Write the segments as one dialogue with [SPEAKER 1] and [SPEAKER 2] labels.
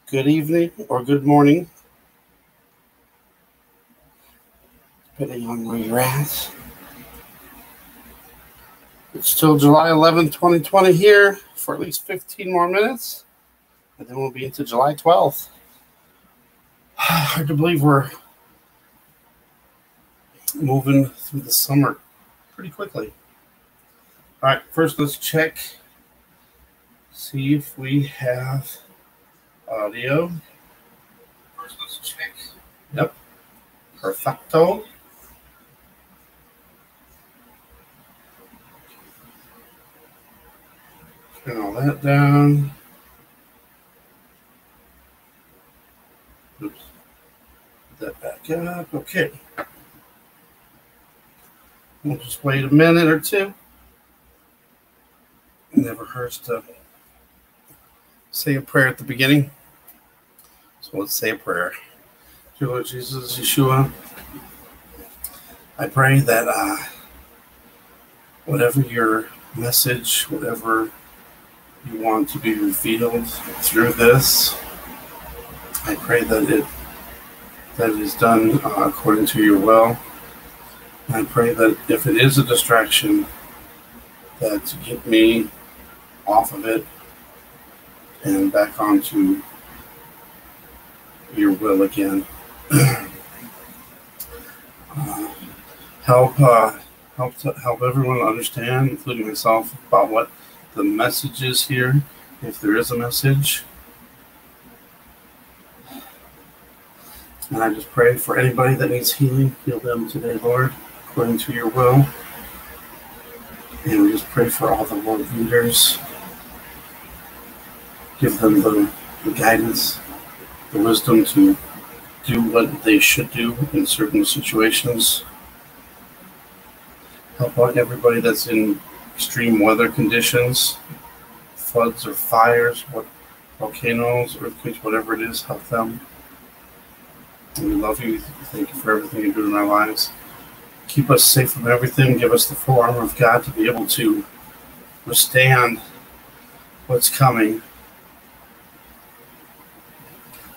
[SPEAKER 1] good evening or good morning, depending on where you're at. It's still July 11th, 2020 here for at least 15 more minutes, and then we'll be into July 12th. Hard to believe we're moving through the summer pretty quickly. All right, first let's check, see if we have audio. First let's check. Yep, perfecto. Turn all that down. Oops. Put that back up. Okay. We'll just wait a minute or two. It never hurts to say a prayer at the beginning. So let's say a prayer. Dear Lord Jesus, Yeshua, I pray that whatever your message, whatever you want to be revealed through this, I pray that it is done according to your will. I pray that if it is a distraction, that to get me off of it and back onto your will again. Help everyone understand, including myself, about what the message is here, if there is a message. And I just pray for anybody that needs healing, heal them today, Lord, according to your will. And we just pray for all the world leaders. Give them the guidance, the wisdom to do what they should do in certain situations. Help out everybody that's in extreme weather conditions, floods or fires, volcanoes, earthquakes, whatever it is, help them. And we love you. Thank you for everything you do in our lives. Keep us safe from everything. Give us the full armor of God to be able to withstand what's coming.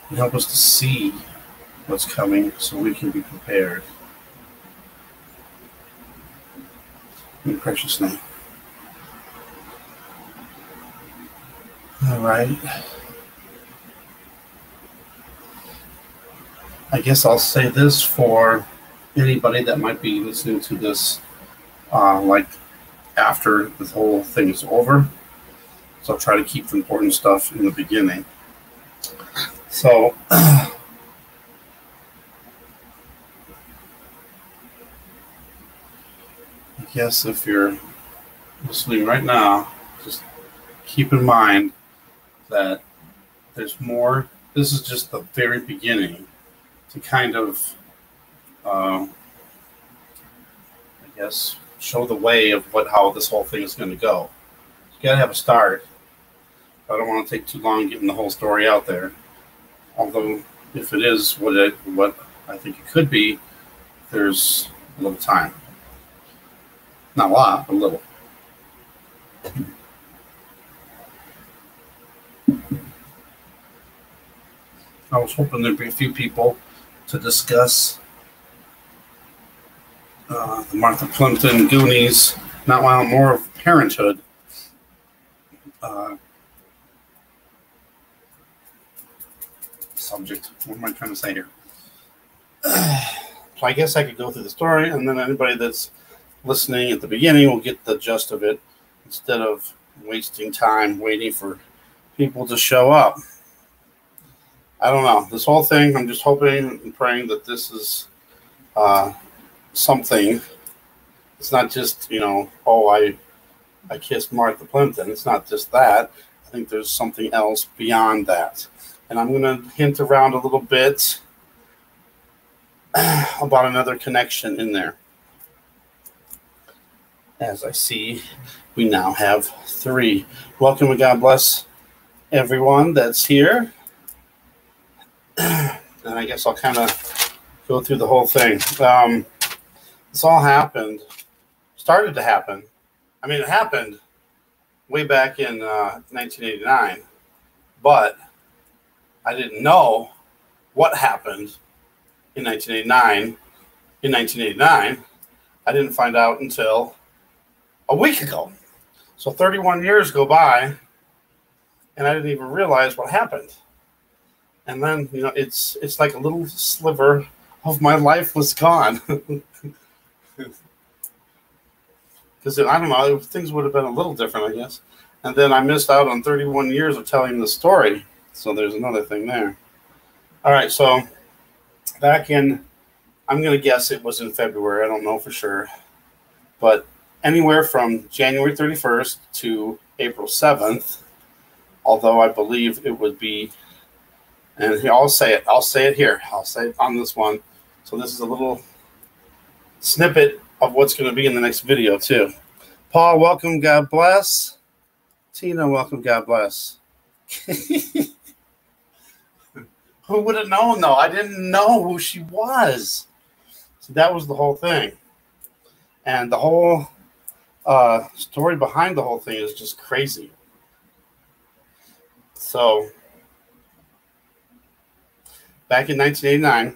[SPEAKER 1] And help us to see what's coming so we can be prepared. In your precious name. All right. I guess I'll say this for anybody that might be listening to this like after this whole thing is over. So I'll try to keep the important stuff in the beginning. So I guess if you're listening right now, just keep in mind that there's more. This is just the very beginning to kind of, I guess, show the way of how this whole thing is going to go. You got to have a start. I don't want to take too long getting the whole story out there. Although, if it is what I think it could be, there's a little time. Not a lot, but a little. I was hoping there'd be a few people to discuss the Martha Plimpton Goonies, not while more of parenthood. Subject. What am I trying to say here? So I guess I could go through the story, and then anybody that's listening at the beginning will get the gist of it instead of wasting time waiting for people to show up. I don't know. This whole thing, I'm just hoping and praying that this is something. It's not just, I kissed Martha Plimpton. It's not just that. I think there's something else beyond that. And I'm going to hint around a little bit about another connection in there. As I see, we now have 3. Welcome and God bless everyone that's here. And I guess I'll kind of go through the whole thing. This all started to happen. I mean, it happened way back in 1989, but I didn't know what happened in 1989. In 1989, I didn't find out until a week ago. So 31 years go by, and I didn't even realize what happened. And then, you know, it's like a little sliver of my life was gone. Because, I don't know, things would have been a little different, I guess. And then I missed out on 31 years of telling the story. So there's another thing there. All right, so back in, I'm going to guess it was in February. I don't know for sure. But anywhere from January 31st to April 7th, although I believe it would be, and here, I'll say it here. I'll say it on this one. So this is a little snippet of what's going to be in the next video too. Paul, welcome. God bless. Tina, welcome. God bless. Who would have known, though? I didn't know who she was. So that was the whole thing. And the whole story behind the whole thing is just crazy. So, back in 1989,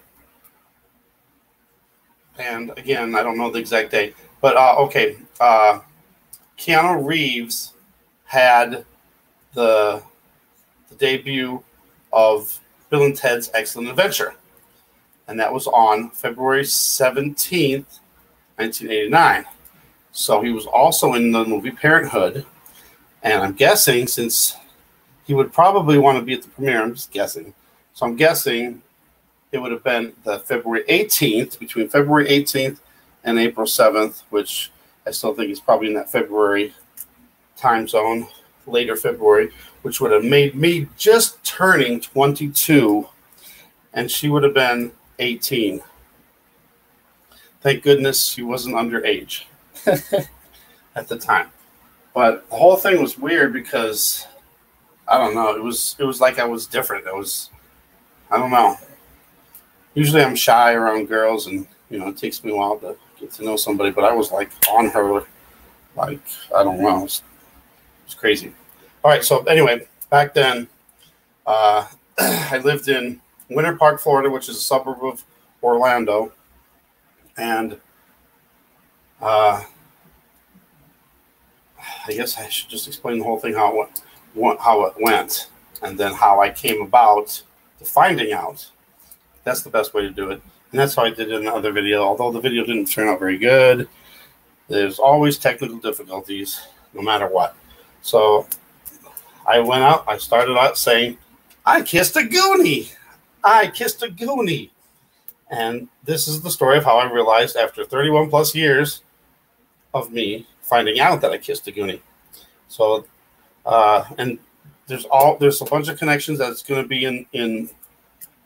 [SPEAKER 1] and again, I don't know the exact date, but okay, Keanu Reeves had the debut of Bill and Ted's Excellent Adventure, and that was on February 17th, 1989. So he was also in the movie Parenthood, and I'm guessing, since he would probably want to be at the premiere, I'm just guessing. So I'm guessing it would have been the February 18th, between February 18th and April 7th, which I still think is probably in that February time zone, later February, which would have made me just turning 22, and she would have been 18. Thank goodness she wasn't underage at the time. But the whole thing was weird because, I don't know, it was like I was different. I don't know. Usually I'm shy around girls, and, you know, it takes me a while to get to know somebody, but I was like on her, like, I don't know. It was crazy. All right, so anyway, back then, I lived in Winter Park, Florida, which is a suburb of Orlando, and I guess I should just explain the whole thing, how it went, and then how I came about to finding out. That's the best way to do it, and that's how I did it in the other video. Although the video didn't turn out very good, there's always technical difficulties, no matter what. So I started out saying, I kissed a Goonie. I kissed a Goonie. And this is the story of how I realized, after 31 plus years of me finding out that I kissed a Goonie. So, and there's a bunch of connections that's going to be in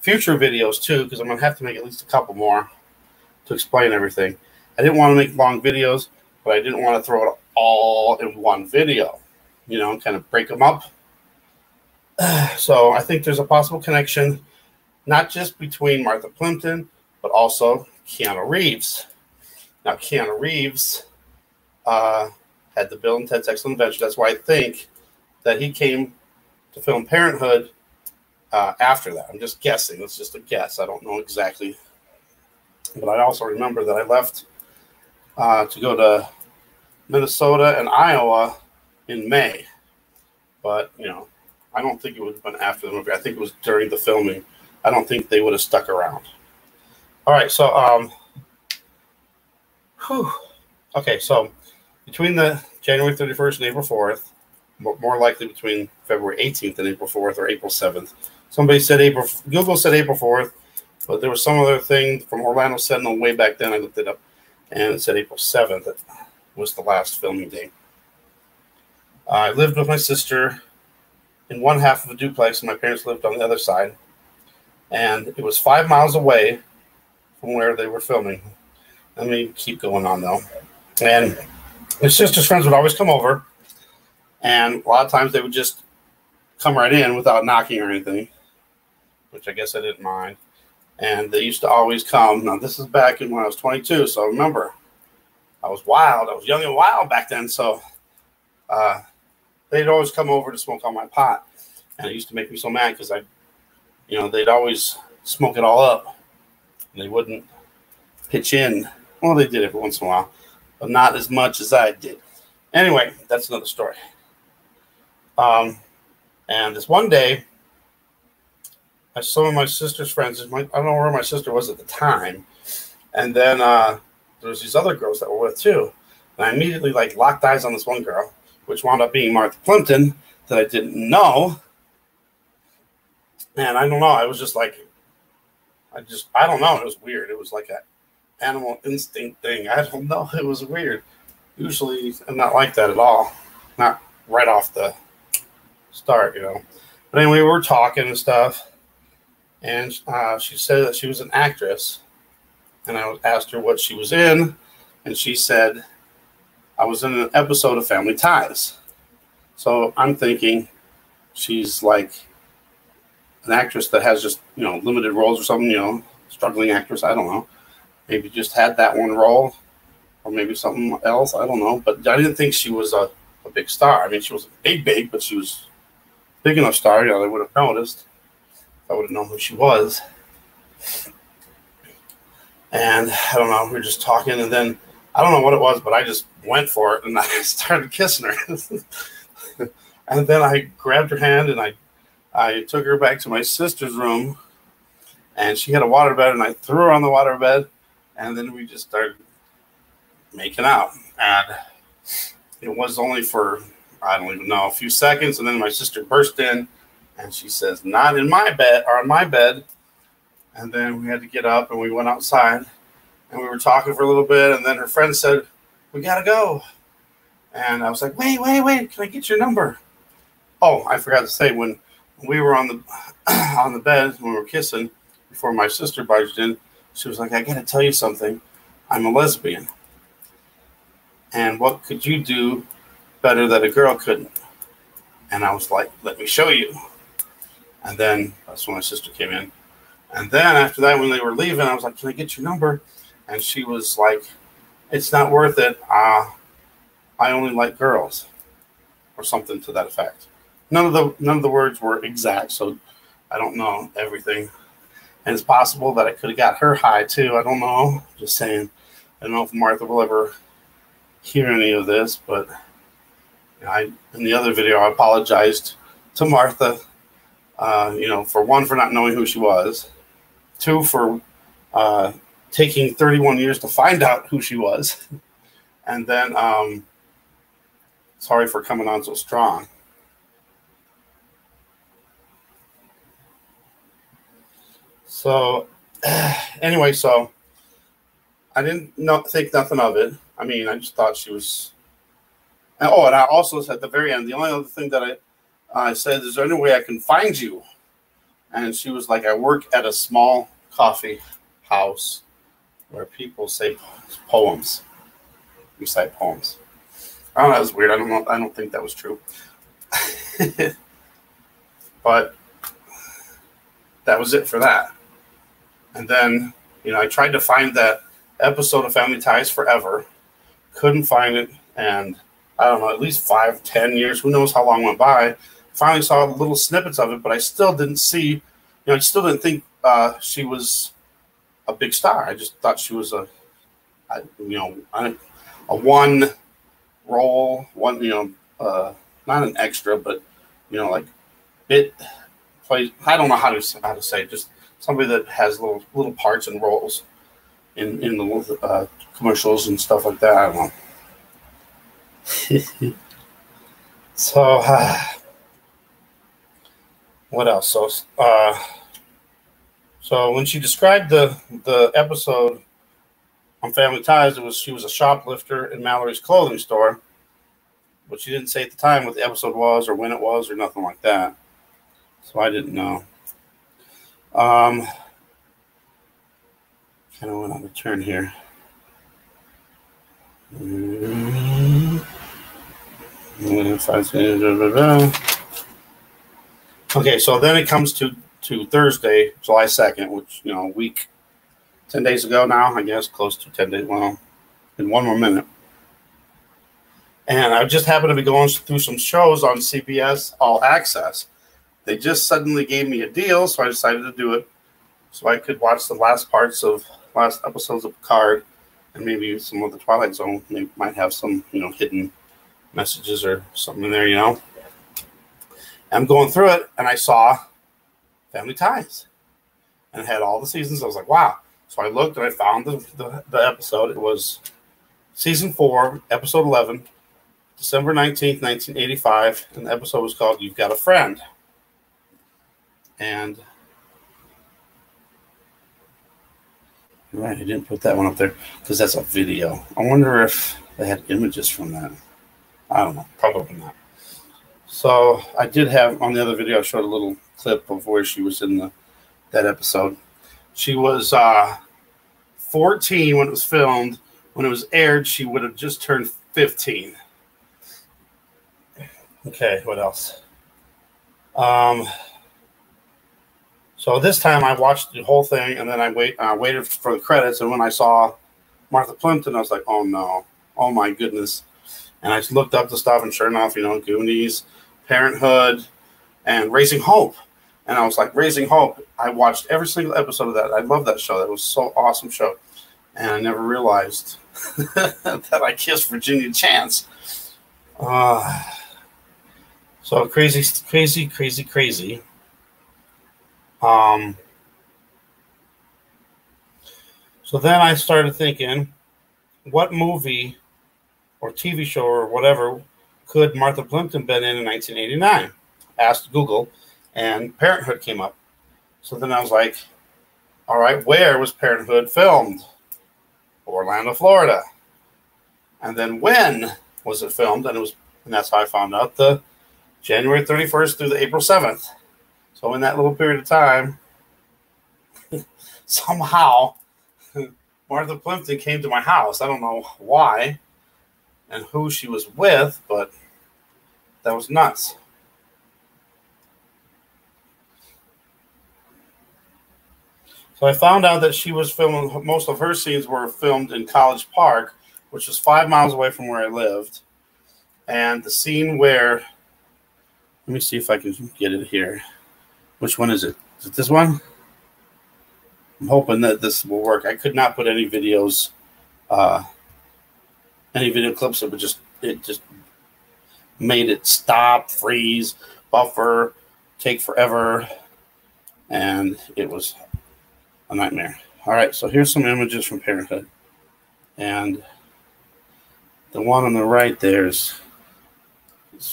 [SPEAKER 1] future videos too, because I'm going to have to make at least a couple more to explain everything. I didn't want to make long videos, but I didn't want to throw it all in one video, you know, and kind of break them up. So I think there's a possible connection, not just between Martha Plimpton, but also Keanu Reeves. Now, Keanu Reeves had the Bill and Ted's Excellent Adventure. That's why I think that he came to film Parenthood after that. I'm just guessing. It's just a guess. I don't know exactly. But I also remember that I left to go to Minnesota and Iowa in May. But, you know, I don't think it would have been after the movie. I think it was during the filming. I don't think they would have stuck around. All right, so, okay, so between the January 31st and April 4th, more likely between February 18th and April 4th or April 7th. Somebody said Google said April 4th, but there was some other thing from Orlando Sentinel way back then. I looked it up, and it said April 7th. That was the last filming date. I lived with my sister in one half of a duplex, and my parents lived on the other side. And it was 5 miles away from where they were filming. Let me keep going on, though. And my sister's friends would always come over, and a lot of times they would just come right in without knocking or anything, which I guess I didn't mind. And they used to always come. Now, this is back when I was 22, so remember, I was wild. I was young and wild back then, so they'd always come over to smoke on my pot. And it used to make me so mad because I they'd always smoke it all up. And they wouldn't pitch in. Well, they did every once in a while, but not as much as I did. Anyway, that's another story. And this one day, some of my sister's friends, I don't know where my sister was at the time, and then there was these other girls that were with too. And I immediately locked eyes on this one girl, which wound up being Martha Plimpton, that I didn't know. And I don't know, I was just I don't know, it was weird. It was like an animal instinct thing. I don't know, it was weird. Usually I'm not like that at all. Not right off the start, But anyway, we were talking and stuff. And she said that she was an actress. And I asked her what she was in. And she said, I was in an episode of Family Ties. So I'm thinking she's like an actress that has just, limited roles or something, struggling actress. I don't know. Maybe just had that one role or maybe something else. I don't know. But I didn't think she was a big star. I mean, she was big, but she was big enough star. They would have noticed. I would have known who she was. And I don't know. We were just talking, and then I don't know what it was, but I just went for it, and I started kissing her. And then I grabbed her hand, and I took her back to my sister's room, and she had a waterbed, and I threw her on the waterbed, and then we just started making out. And it was only for, I don't even know, a few seconds, and then my sister burst in, and she says, not in my bed, or on my bed. And then we had to get up, and we went outside, and we were talking for a little bit, and then her friend said, we got to go. And I was like, wait, can I get your number? Oh, I forgot to say, when we were on the bed, when we were kissing, before my sister barged in, she was like, I got to tell you something. I'm a lesbian. And what could you do better that a girl couldn't? And I was like, let me show you. And then that's when my sister came in. And then after that, when they were leaving, I was like, can I get your number? And she was like, it's not worth it. I only like girls, or something to that effect. None of the words were exact, so I don't know everything. And it's possible that I could have got her high too. I don't know. Just saying. I don't know if Martha will ever hear any of this, but in the other video, I apologized to Martha, for one, for not knowing who she was, two, for taking 31 years to find out who she was, and then sorry for coming on so strong. So anyway, so I didn't think nothing of it. I mean, I just thought she was. And I also said at the very end, the only other thing that I said, is there any way I can find you? And she was like, I work at a small coffee house where people say poems, recite poems. I don't know, that was weird. I don't know. I don't think that was true. But that was it for that. And then, I tried to find that episode of Family Ties forever. Couldn't find it. And I don't know, at least 5-10 years, who knows how long went by. Finally saw little snippets of it, but I still didn't see, I still didn't think she was a big star. I just thought she was a one role, not an extra, but, bit plays. I don't know how to say, just somebody that has little parts and roles in the commercials and stuff like that. I don't know. So what else? So when she described the episode on Family Ties, she was a shoplifter in Mallory's clothing store, but she didn't say at the time what the episode was or when it was or nothing like that. So I didn't know. Kind of went on a turn here. Okay, so then it comes to Thursday, July 2nd, which, a week, 10 days ago now, I guess, close to 10 days, well, in one more minute. And I just happened to be going through some shows on CBS All Access, they just suddenly gave me a deal, so I decided to do it so I could watch the last episodes of Picard, and maybe some of the Twilight Zone. They might have some, hidden messages or something in there, I'm going through it, and I saw Family Ties, and it had all the seasons. I was like, wow. So I looked, and I found the episode. It was Season 4, Episode 11, December 19th, 1985, and the episode was called You've Got a Friend. And you're right, I didn't put that one up there because that's a video. I wonder if they had images from that. I don't know. Probably not. So I did have, on the other video, I showed a little clip of where she was in that episode. She was 14 when it was filmed. When it was aired, she would have just turned 15. Okay, what else? So this time I watched the whole thing, and then I waited for the credits, and when I saw Martha Plimpton, I was like, oh no, oh my goodness. And I looked up the stuff, and sure enough, Goonies, Parenthood, and Raising Hope. And I was like, Raising Hope. I watched every single episode of that. I love that show. That was so awesome show. And I never realized that I kissed Virginia Chance. So crazy. So then I started thinking, what movie or TV show or whatever could Martha Plimpton been in 1989? Asked Google, and Parenthood came up. So then I was like, all right, where was Parenthood filmed? Orlando, Florida. And then when was it filmed? And that's how I found out, the January 31st through the April 7th. So in that little period of time, somehow Martha Plimpton came to my house. I don't know why and who she was with, but that was nuts. So I found out that she was filming, most of her scenes were filmed in College Park, which was 5 miles away from where I lived. And the scene where, let me see if I can get it here. Which one is it? Is it this one? I'm hoping that this will work. I could not put any videos, any video clips. It just made it stop, freeze, buffer, take forever, and it was a nightmare. All right, so here's some images from Parenthood, and the one on the right there's,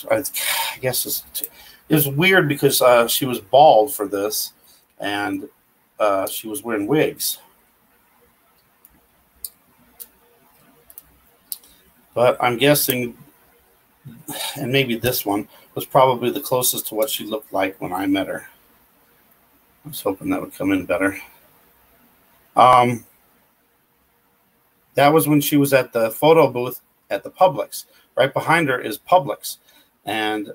[SPEAKER 1] I guess it was weird because she was bald for this, and she was wearing wigs. But I'm guessing, and maybe this one was probably the closest to what she looked like when I met her. I was hoping that would come in better. That was when she was at the photo booth at the Publix. Right behind her is Publix. And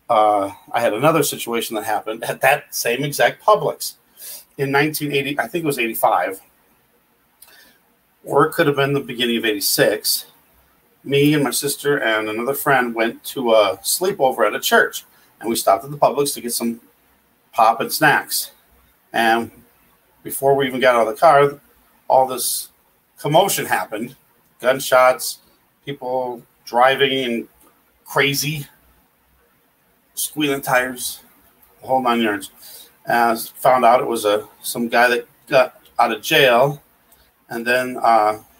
[SPEAKER 1] I had another situation that happened at that same exact Publix in 1980. I think it was 85. Or it could have been the beginning of 86. Me and my sister and another friend went to a sleepover at a church. And we stopped at the Publix to get some pop and snacks. And before we even got out of the car, all this commotion happened. Gunshots, people driving and crazy, squealing tires, the whole 9 yards. And found out it was some guy that got out of jail, and then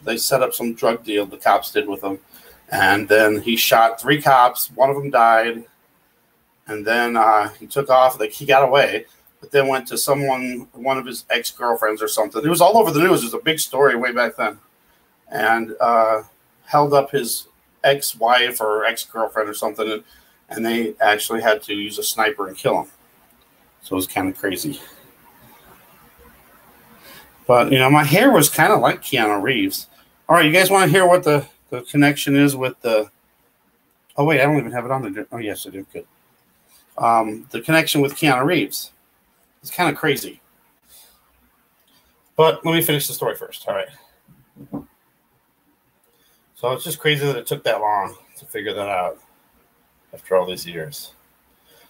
[SPEAKER 1] they set up some drug deal, the cops did with him. And then he shot 3 cops, one of them died, and then he took off, he got away, but then went to one of his ex-girlfriends or something. It was all over the news. It was a big story way back then. And held up his ex-wife or ex-girlfriend or something, and they actually had to use a sniper and kill him. So it was kind of crazy. But, my hair was kind of like Keanu Reeves. All right, you guys want to hear what the connection is with the... Oh, wait, I don't even have it on there. Oh, yes, I do. Good. The connection with Keanu Reeves. It's kind of crazy. But let me finish the story first. All right. So it's just crazy that it took that long to figure that out after all these years.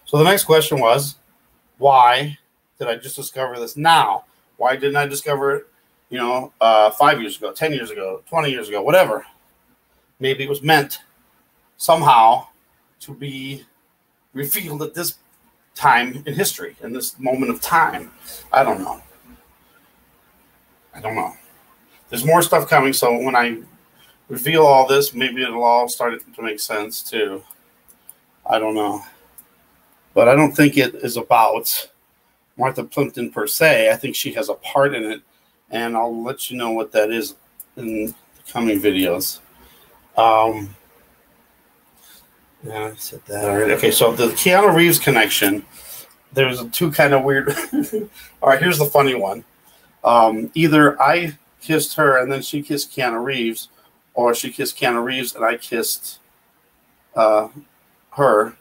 [SPEAKER 1] So the next question was, why did I just discover this now? Why didn't I discover it, 5 years ago, 10 years ago, 20 years ago, whatever? Maybe it was meant somehow to be revealed at this time in history, in this moment of time. I don't know. There's more stuff coming, so when I reveal all this, maybe it'll all start to make sense too. I don't know. But I don't think it is about Martha Plimpton per se. I think she has a part in it, and I'll let you know what that is in the coming videos. Yeah, I said that already. Okay, so the Keanu Reeves connection, there's two kind of weird. All right, here's the funny one. Either I kissed her and then she kissed Keanu Reeves, or she kissed Keanu Reeves and I kissed her.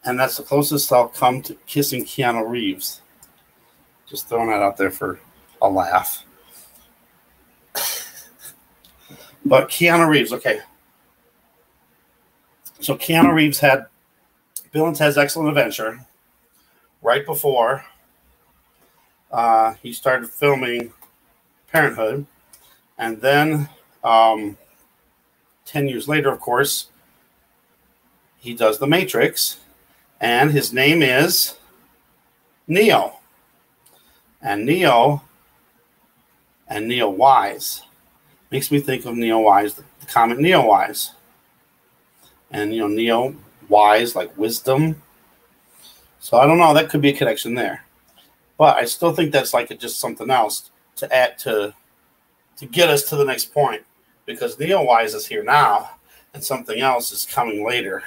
[SPEAKER 1] And that's the closest I'll come to kissing Keanu Reeves. Just throwing that out there for a laugh. But Keanu Reeves, okay. So Keanu Reeves had Bill and Ted's Excellent Adventure right before he started filming Parenthood. And then 10 years later, of course, he does The Matrix. And his name is Neo. And Neo Wise makes me think of Neo Wise, the comic Neo Wise. And, Neo Wise, like wisdom. So I don't know. That could be a connection there. But I still think that's like just something else to add to get us to the next point. Because Neo Wise is here now, and something else is coming later.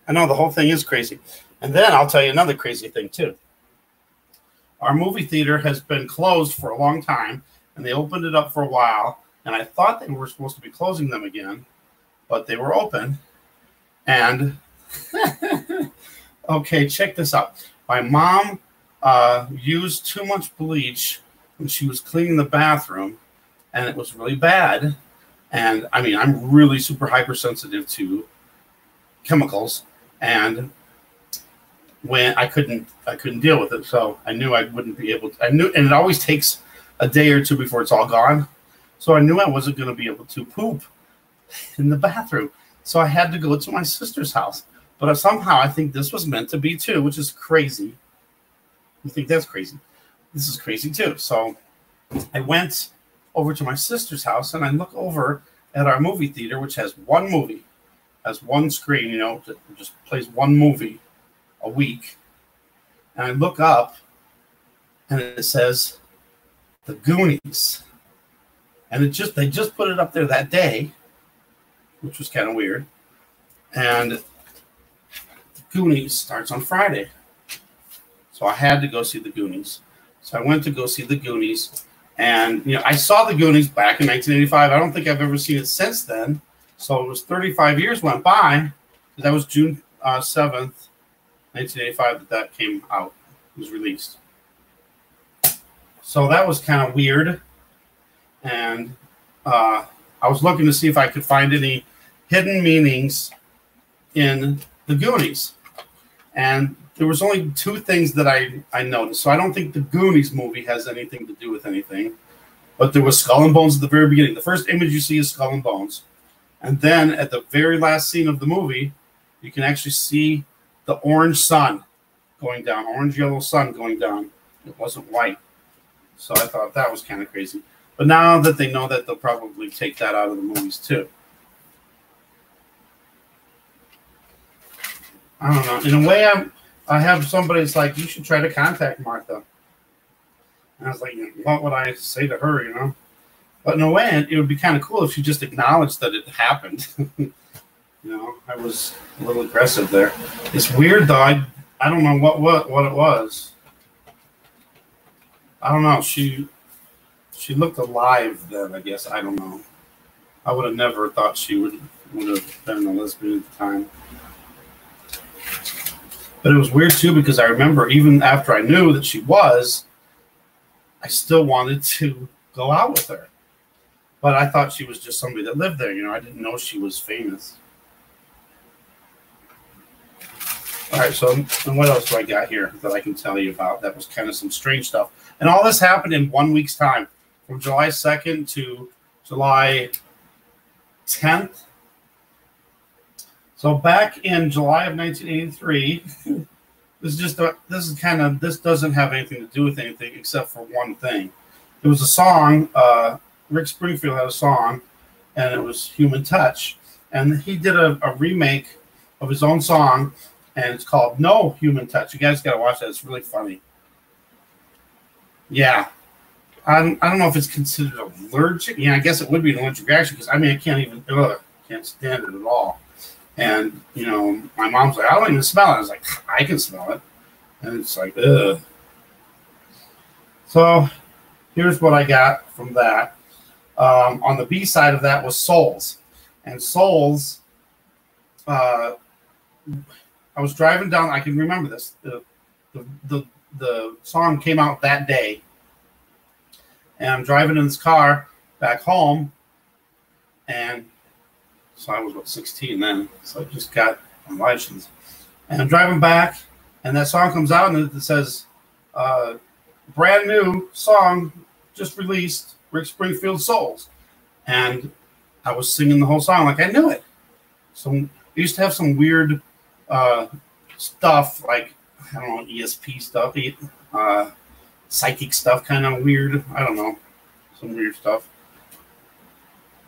[SPEAKER 1] I know the whole thing is crazy. And then I'll tell you another crazy thing, too. Our movie theater has been closed for a long time, and they opened it up for a while, and I thought they were supposed to be closing them again, but they were open. And, okay, check this out. My mom used too much bleach when she was cleaning the bathroom, and it was really bad. And, I mean, I'm really super hypersensitive to chemicals. And when I couldn't deal with it, so I knew I wouldn't be able to. I knew, and it always takes a day or two before it's all gone. So I knew I wasn't going to be able to poop in the bathroom. So I had to go to my sister's house. But somehow I think this was meant to be too, which is crazy. You think that's crazy? This is crazy too. So I went over to my sister's house and I look over at our movie theater, which has one movie. Has one screen, that just plays one movie a week. And I look up, and it says, The Goonies. And they just put it up there that day, which was kind of weird. And The Goonies starts on Friday. So I had to go see The Goonies. So I went to go see The Goonies. And, I saw The Goonies back in 1985. I don't think I've ever seen it since then. So it was 35 years went by. That was June 7th, 1985 that came out. It was released. So that was kind of weird. And I was looking to see if I could find any hidden meanings in The Goonies. And there was only two things that I noticed. So I don't think the Goonies movie has anything to do with anything. But there was Skull and Bones at the very beginning. The first image you see is Skull and Bones. And then at the very last scene of the movie, you can actually see the orange sun going down, orange-yellow sun going down. It wasn't white. So I thought that was kind of crazy. But now that they know that, they'll probably take that out of the movies too. I don't know. In a way, I have somebody that's like, you should try to contact Martha. And I was like, what would I say to her, But in a way, it would be kind of cool if she just acknowledged that it happened. I was a little aggressive there. It's weird, though. I don't know what it was. I don't know. She looked alive then, I guess. I don't know. I would have never thought she would have been a lesbian at the time. But it was weird, too, because I remember even after I knew that she was, I still wanted to go out with her. But I thought she was just somebody that lived there. I didn't know she was famous. All right, so and what else do I got here that I can tell you about? That was kind of some strange stuff. And all this happened in 1 week's time, from July 2nd to July 10th. So back in July of 1983, this doesn't have anything to do with anything except for one thing. It was a song. Rick Springfield had a song, and it was "Human Touch," and he did a remake of his own song, and it's called "No Human Touch." You guys got to watch that; it's really funny. Yeah, I don't know if it's considered allergic. Yeah, I guess it would be an allergic reaction because I can't stand it at all. And my mom's like, I don't even smell it. I was like, I can smell it, and it's like, ugh. So here's what I got from that. On the B side of that was Souls, and Souls. I was driving down. I can remember this. The song came out that day, and I'm driving in this car back home, and so I was 16 then. So I just got my license, and I'm driving back, and that song comes out, and it says, "Brand new song just released." Rick Springfield Souls, and I was singing the whole song like I knew it. So I used to have some weird stuff, like I don't know, ESP stuff, psychic stuff, kind of weird. I don't know, some weird stuff.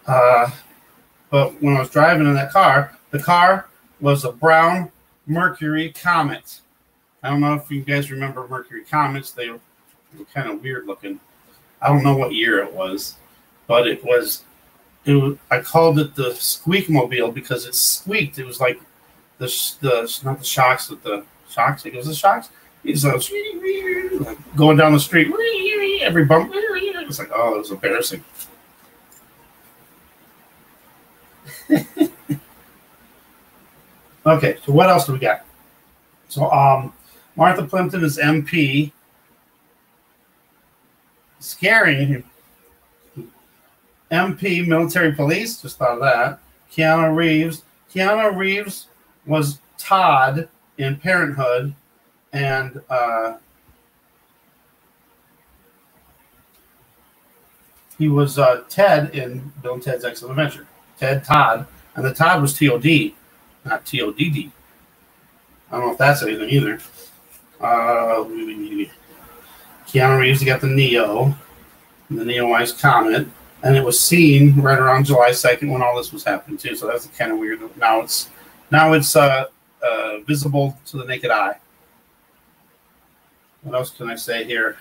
[SPEAKER 1] But when I was driving in that car, the car was a brown Mercury Comet. I don't know if you guys remember Mercury Comets. They were kind of weird looking. I don't know what year it was, but it was. I called it the Squeak Mobile because it squeaked. It was like the not the shocks, but the shocks. It was the shocks. He's like going down the street. Every bump. It's like, oh, it was embarrassing. Okay, so what else do we got? So Martha Plimpton is MP. Scaring MP, military police, just thought of that. Keanu Reeves was Todd in Parenthood, and he was Ted in Bill and Ted's Excellent Adventure. Todd, and the Todd was TOD, not TODD. I don't know if that's anything either. Keanu Reeves got the Neo Eyes Comet, and it was seen right around July 2nd when all this was happening too. So that's kind of weird. Now it's visible to the naked eye. What else can I say here?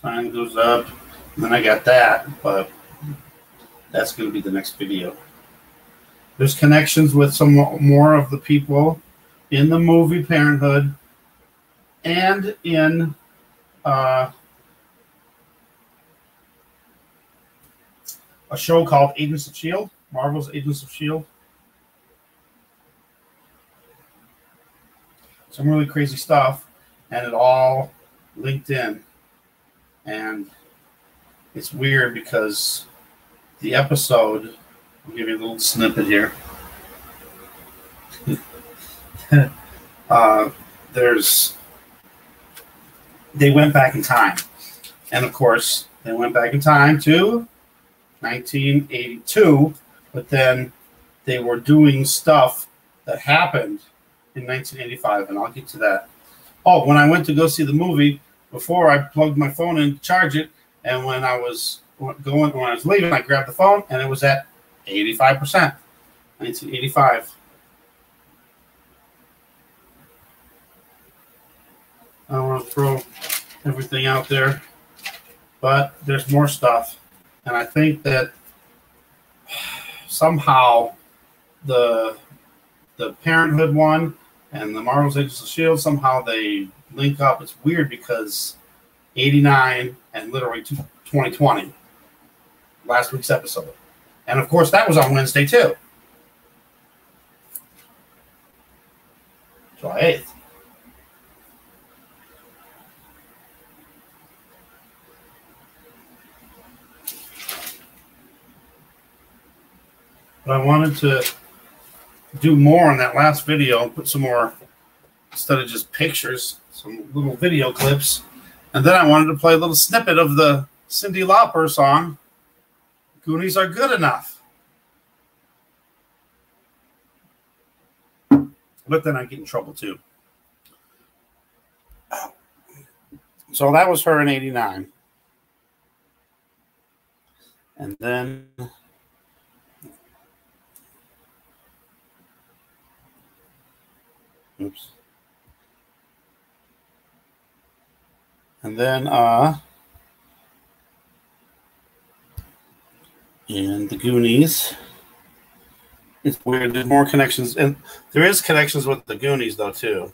[SPEAKER 1] Sign goes up, and then I got that, but that's going to be the next video. There's connections with some more of the people in the movie Parenthood and in a show called Agents of S.H.I.E.L.D., Marvel's Agents of S.H.I.E.L.D. Some really crazy stuff, and it all linked in. And it's weird because the episode, I'll give you a little snippet here. They went back in time. And of course, they went back in time to 1982, but then they were doing stuff that happened in 1985, and I'll get to that. Oh, when I went to go see the movie, before I plugged my phone in to charge it, and when I was leaving, I grabbed the phone, and it was at 85%, 1985. I don't want to throw everything out there, but there's more stuff. And I think that somehow the Parenthood one and the Marvel's Agents of S.H.I.E.L.D., somehow they link up. It's weird because 89 and literally 2020, last week's episode. And of course, that was on Wednesday too. July 8th. But I wanted to do more on that last video and put some more instead of just pictures, some little video clips. And then I wanted to play a little snippet of the Cyndi Lauper song, Goonies Are Good Enough. But then I get in trouble too. So that was her in 89. And then oops. And then in the Goonies, it's weird. There's more connections, and there is connections with the Goonies though too.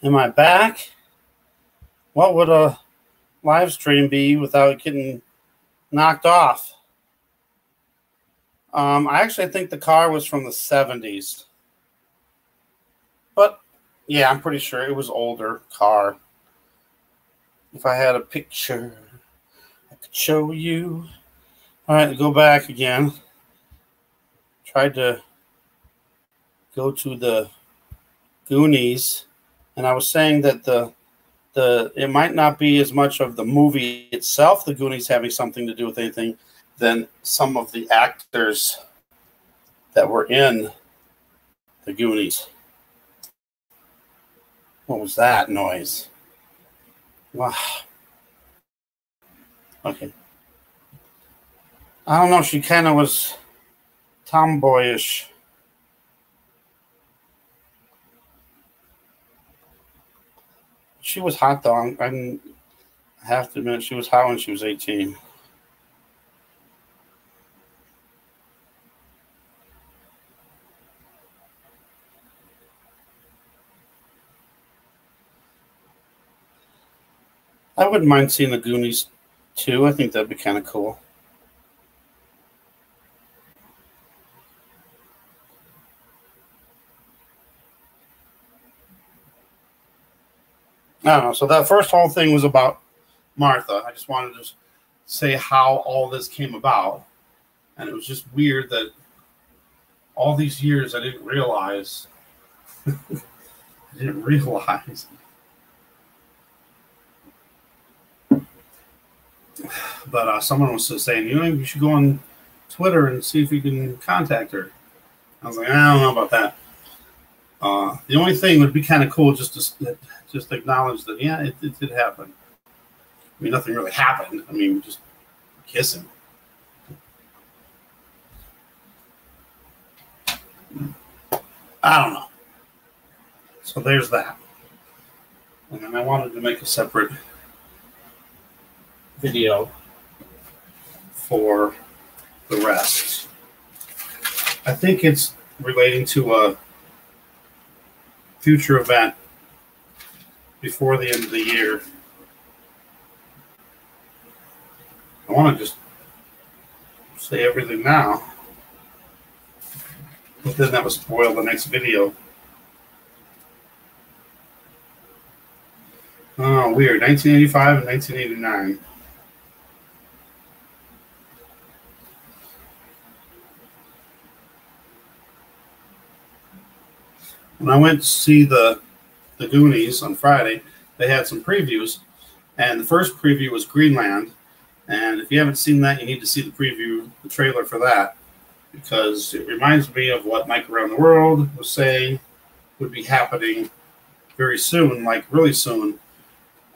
[SPEAKER 1] Am I back? What would a live stream be without getting knocked off? I actually think the car was from the 70s. But, yeah, I'm pretty sure it was older car. If I had a picture, I could show you. All right, go back again. Tried to go to the Goonies, and I was saying that it might not be as much of the movie itself, the Goonies having something to do with anything, than some of the actors that were in the Goonies. What was that noise? Wow. Okay. I don't know. She kind of was tomboyish. She was hot, though. I have to admit, she was hot when she was 18. I wouldn't mind seeing the Goonies, too. I think that'd be kind of cool. I don't know. So that first whole thing was about Martha. I just wanted to say how all this came about. And it was just weird that all these years I didn't realize. But someone was just saying, you should go on Twitter and see if you can contact her. I was like, I don't know about that. The only thing would be kind of cool just to acknowledge that, yeah, it did happen. I mean, nothing really happened. I mean, just kissing. I don't know. So there's that. And then I wanted to make a separate video for the rest. I think it's relating to a future event before the end of the year. I want to just say everything now, but then that would spoil the next video. Oh, weird. 1985 and 1989. When I went to see the Goonies on Friday, they had some previews, and the first preview was Greenland. And if you haven't seen that, you need to see the preview, the trailer for that, because it reminds me of what Mike Around the World was saying would be happening very soon, like really soon.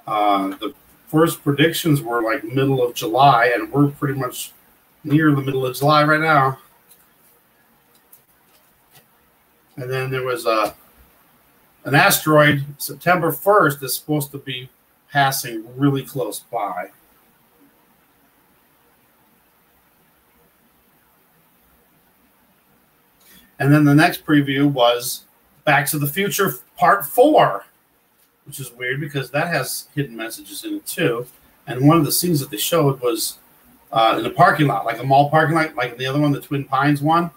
[SPEAKER 1] The first predictions were like middle of July, and we're pretty much near the middle of July right now. And then there was an asteroid, September 1st, that's supposed to be passing really close by. And then the next preview was Back to the Future Part 4, which is weird because that has hidden messages in it too. And one of the scenes that they showed was in a parking lot, like a mall parking lot, like the other one, the Twin Pines one.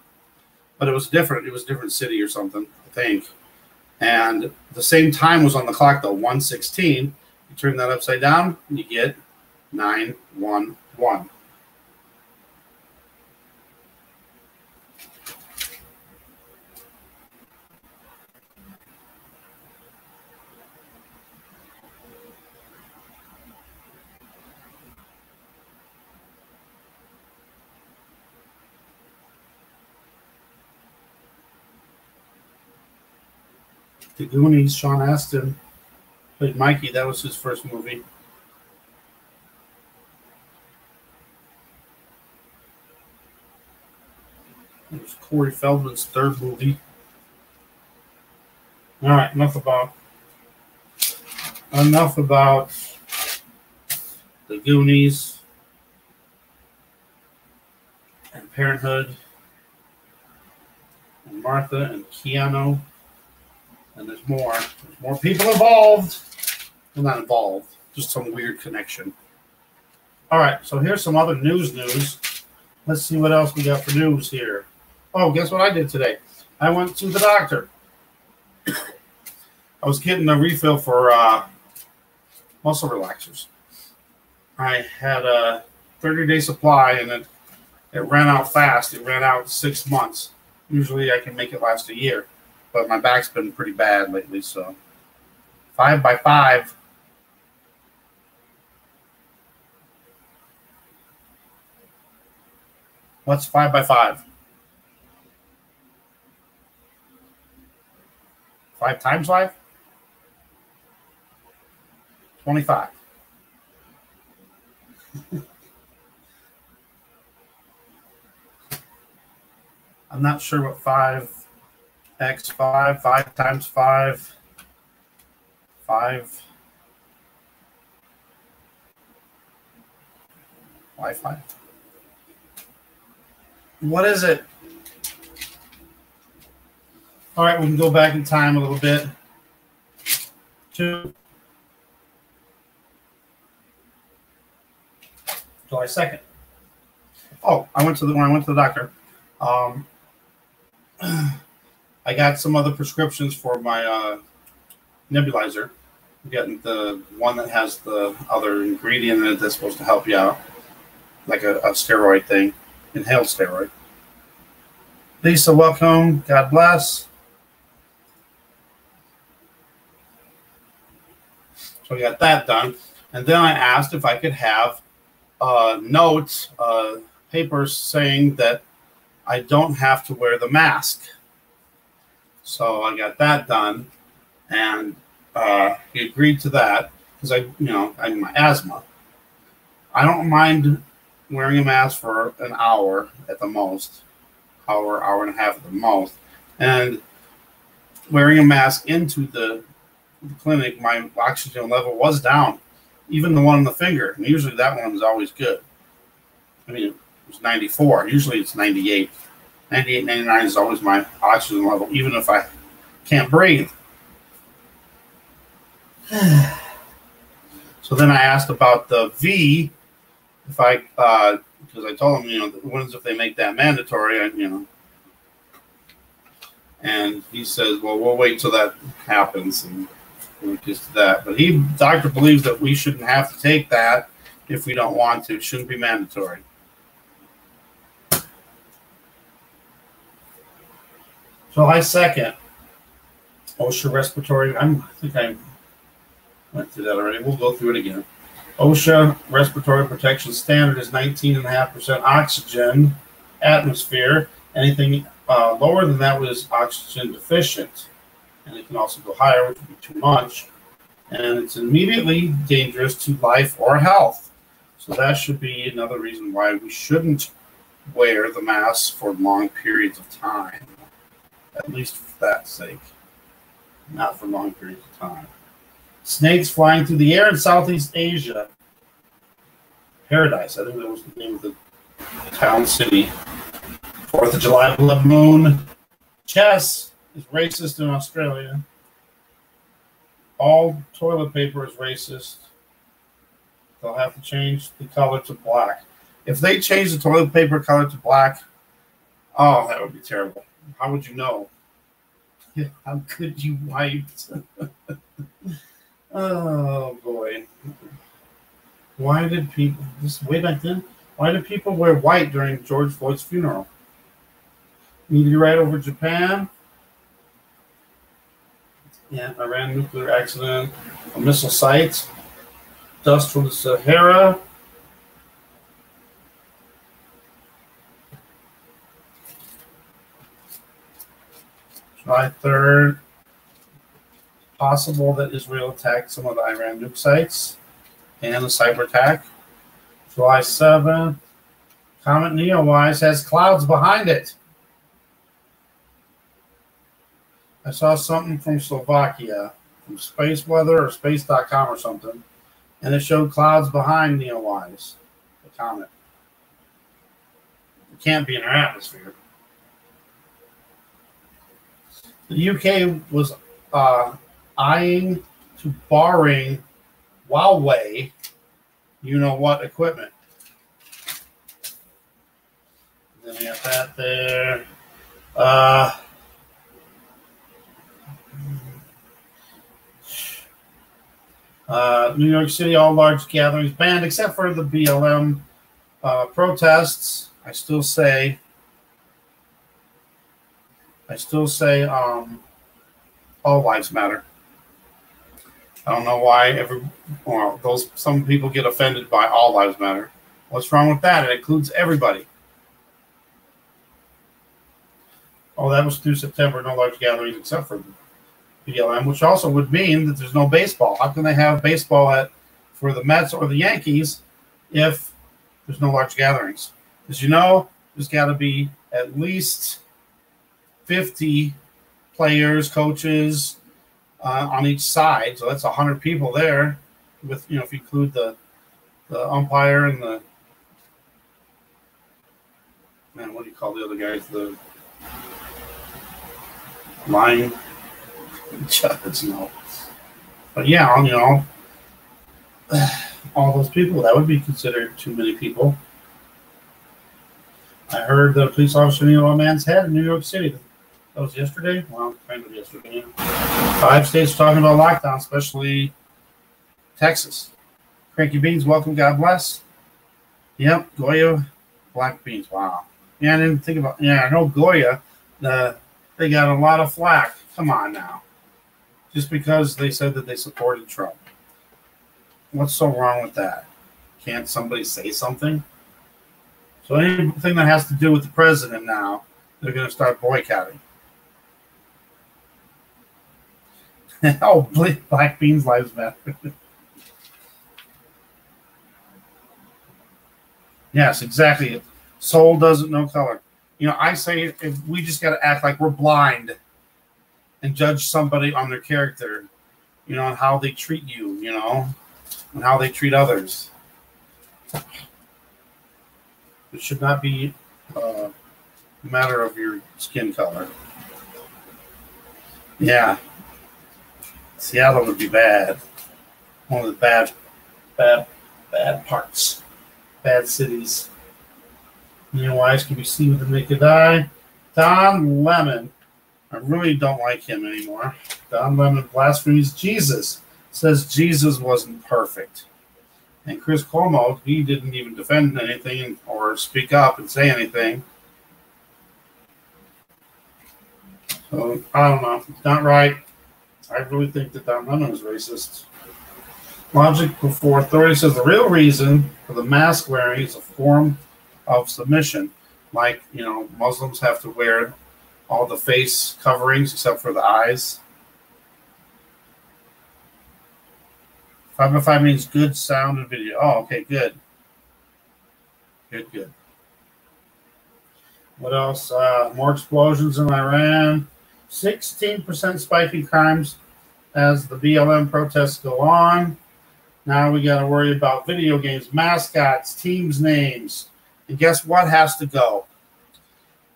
[SPEAKER 1] But it was different. It was a different city or something, I think. And the same time was on the clock, though, 1:16. You turn that upside down, and you get 911. The Goonies, Sean Astin played Mikey. That was his first movie. It was Corey Feldman's third movie. All right, enough about the Goonies and Parenthood and Martha and Keanu. And there's more. There's more people involved. Well, not involved. Just some weird connection. All right, so here's some other news. Let's see what else we got for news here. Oh, guess what I did today? I went to the doctor. I was getting a refill for muscle relaxers. I had a 30-day supply, and it ran out fast. It ran out 6 months. Usually I can make it last a year. But my back's been pretty bad lately, so 5 by 5. What's 5 by 5? 5 times 5? 25. I'm not sure what 5 x 5 times 5 why 5? What is it? All right, we can go back in time a little bit to July 2nd. Oh, when I went to the doctor. I got some other prescriptions for my nebulizer. I'm getting the one that has the other ingredient in it that's supposed to help you out, like a steroid thing, inhaled steroid. Lisa, welcome. God bless. So I got that done. And then I asked if I could have notes, papers saying that I don't have to wear the mask. So I got that done, and he agreed to that because I have my asthma. I don't mind wearing a mask for an hour at the most, hour and a half at the most, and wearing a mask into the clinic, my oxygen level was down, even the one on the finger. And usually that one is always good. I mean, it was 94. Usually it's 98. 98, 99 is always my oxygen level, even if I can't breathe. So then I asked about the V, if I, because I told him, what if they make that mandatory, and he says, well, we'll wait till that happens, and we'll just do that. But doctor believes that we shouldn't have to take that if we don't want to. It shouldn't be mandatory. July 2nd, OSHA respiratory. I think I went through that already. We'll go through it again. OSHA respiratory protection standard is 19.5% oxygen atmosphere. Anything lower than that was oxygen deficient. And it can also go higher, which would be too much. And it's immediately dangerous to life or health. So that should be another reason why we shouldn't wear the mask for long periods of time. at least for that sake, not for long periods of time. Snakes flying through the air in Southeast Asia. Paradise, I think that was the name of the town city. 4th of July blood moon. Chess is racist in Australia. All toilet paper is racist. They'll have to change the color to black. If they change the toilet paper color to black, oh, that would be terrible. How would you know? How could you wipe? Oh, boy. Why did people, this way back then, why did people wear white during George Floyd's funeral? Meteorite over Japan. Yeah, Iran nuclear accident. A missile site. Dust from the Sahara. July 3rd. Possible that Israel attacked some of the Iran nuke sites and a cyber attack. July 7th. Comet Neowise has clouds behind it. I saw something from Slovakia, from Space Weather or Space.com or something, and it showed clouds behind Neowise, the comet. It can't be in our atmosphere. The UK was eyeing to borrowing Huawei, you know what, equipment. Then we got that there. New York City, all large gatherings banned except for the BLM protests. I still say all lives matter. I don't know why some people get offended by all lives matter. What's wrong with that? It includes everybody. Oh, that was through September, no large gatherings except for BLM, which also would mean that there's no baseball. How can they have baseball for the Mets or the Yankees if there's no large gatherings? Because there's got to be at least 50 players, coaches on each side. So that's 100 people there. With if you include the umpire and the what do you call the other guys? The line judge, no. But yeah, all those people, that would be considered too many people. I heard the police officer near a man's head in New York City. That was yesterday? Well, kind of yesterday. 5 states talking about lockdown, especially Texas. Cranky Beans, welcome, God bless. Yep, Goya, black beans, wow. Yeah, I didn't think about, I know Goya, they got a lot of flack. Come on now. Just because they said that they supported Trump. What's so wrong with that? Can't somebody say something? So anything that has to do with the president now, they're going to start boycotting. Oh, black beans lives matter. Yes, exactly. Soul doesn't know color. I say if we just got to act like we're blind and judge somebody on their character, on how they treat you, and how they treat others. It should not be a matter of your skin color. Yeah. Seattle would be bad. One of the bad parts. Bad cities. Eyes can be seen with the naked eye. Don Lemon. I really don't like him anymore. Don Lemon blasphemies Jesus. Says Jesus wasn't perfect. And Chris Cuomo, he didn't even defend anything or speak up and say anything. So, I don't know. It's not right. I really think that Don Lemon is racist. Logic Before Authority says the real reason for the mask wearing is a form of submission. Like, Muslims have to wear all the face coverings except for the eyes. 5x5 means good sound and video. Oh, okay, good. Good. What else? More explosions in Iran. 16% spike in crimes as the BLM protests go on. Now we got to worry about video games, mascots, teams' names. And guess what has to go?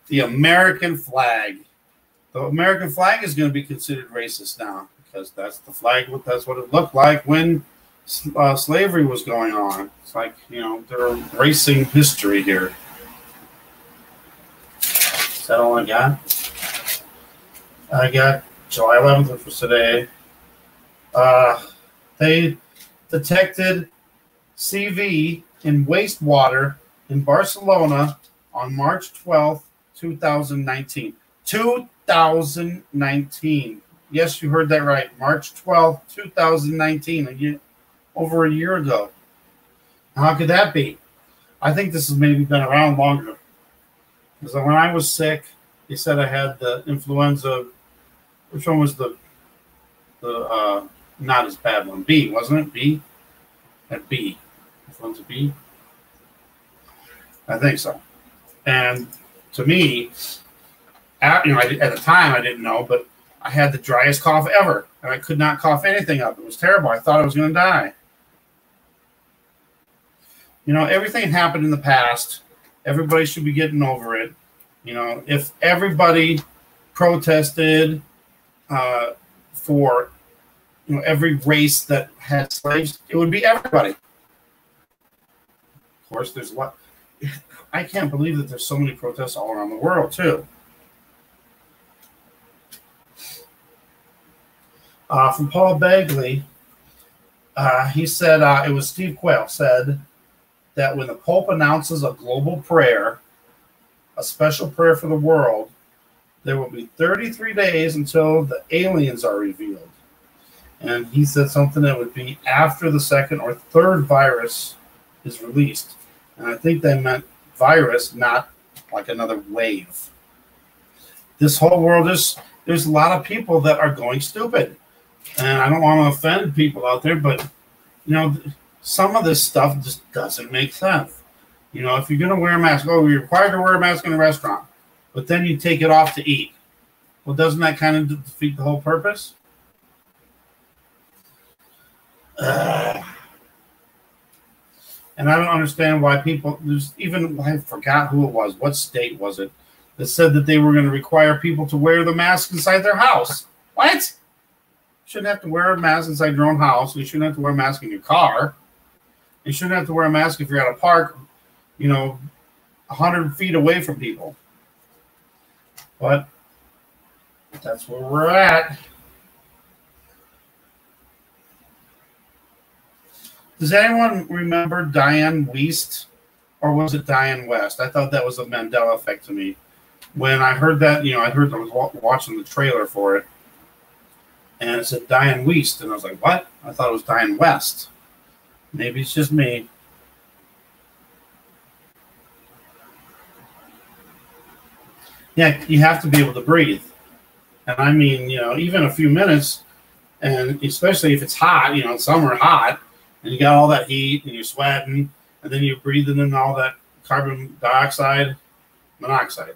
[SPEAKER 1] The American flag. The American flag is going to be considered racist now because that's the flag. That's what it looked like when slavery was going on. It's like, you know, they're erasing history here. Is that all I got? I got July 11th, which was today. They detected CV in wastewater in Barcelona on March 12th, 2019. 2019. Yes, you heard that right. March 12th, 2019. Over a year ago. How could that be? I think this has maybe been around longer. Because when I was sick, they said I had the influenza. Which one was the not as bad one? B, wasn't it? B? At B. Influenza B? I think so. And to me, at the time I didn't know, but I had the driest cough ever. And I could not cough anything up. It was terrible. I thought I was going to die. You know, everything happened in the past. Everybody should be getting over it. You know, if everybody protested for, you know, every race that had slaves, it would be everybody. Of course, there's a lot. I can't believe that there's so many protests all around the world, too. From Paul Bagley, he said, it was Steve Quayle said that when the Pope announces a global prayer, a special prayer for the world, there will be 33 days until the aliens are revealed. And he said something that would be after the second or third virus is released. And I think they meant virus, not like another wave. This whole world there's a lot of people that are going stupid. And I don't want to offend people out there, but, you know, some of this stuff just doesn't make sense. You know, if you're going to wear a mask, you're required to wear a mask in a restaurant, but then you take it off to eat. Well, doesn't that kind of defeat the whole purpose? And I don't understand why people, I forgot who it was, what state was it, that said that they were going to require people to wear the mask inside their house. What? You shouldn't have to wear a mask inside your own house. You shouldn't have to wear a mask in your car. You shouldn't have to wear a mask if you're at a park, you know, 100 feet away from people. But that's where we're at. Does anyone remember Diane Wiest, or was it Diane West? I thought that was a Mandela effect to me. When I heard that, you know, I was watching the trailer for it, and it said Diane Wiest, and I was like, what? I thought it was Diane West. Maybe it's just me. Yeah, you have to be able to breathe. And I mean, you know, even a few minutes, and especially if it's hot, you know, summer hot, and you got all that heat, and you're sweating, and then you're breathing in all that carbon monoxide, monoxide,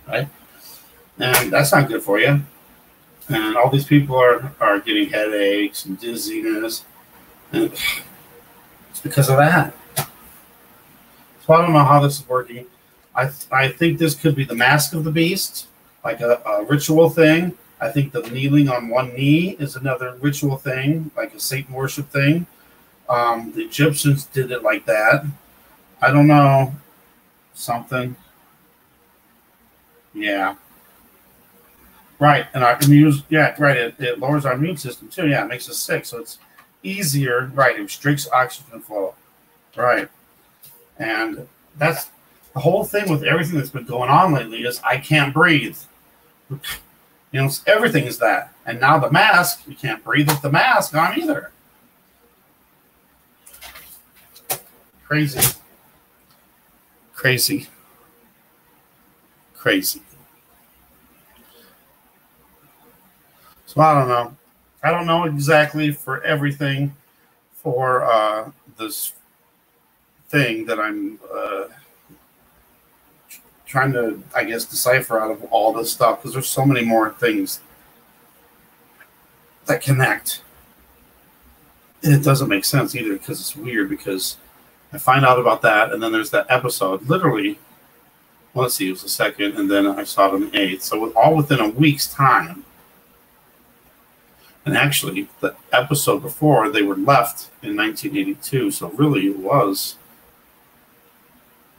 [SPEAKER 1] right? And that's not good for you. And all these people are getting headaches and dizziness, and it's because of that. So I don't know how this is working. I think this could be the mask of the beast, like a ritual thing. I think the kneeling on one knee is another ritual thing, like a Satan worship thing. The Egyptians did it like that. I don't know. Something. Yeah. Right. And our immune, it lowers our immune system too. Yeah, it makes us sick. So it's easier. Right. It restricts oxygen flow. Right. And that's the whole thing with everything that's been going on lately is I can't breathe. You know, everything is that. And now the mask, you can't breathe with the mask on either. Crazy. Crazy. Crazy. So I don't know. I don't know exactly for everything for this thing that I'm trying to, I guess, decipher out of all this stuff, because there's so many more things that connect. And it doesn't make sense either, because it's weird, because I find out about that, and then there's that episode, literally, well, let's see, it was the 2nd, and then I saw it on the 8th. So all within a week's time. And actually, the episode before, they were left in 1982, so really it was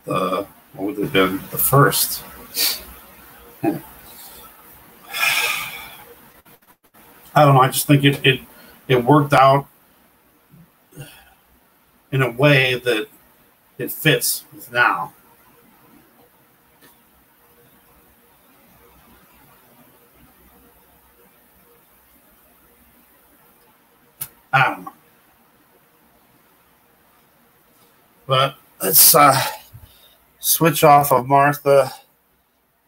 [SPEAKER 1] what would it have been? The first. I don't know, I just think it worked out in a way that it fits with now. I don't know. But let's switch off of Martha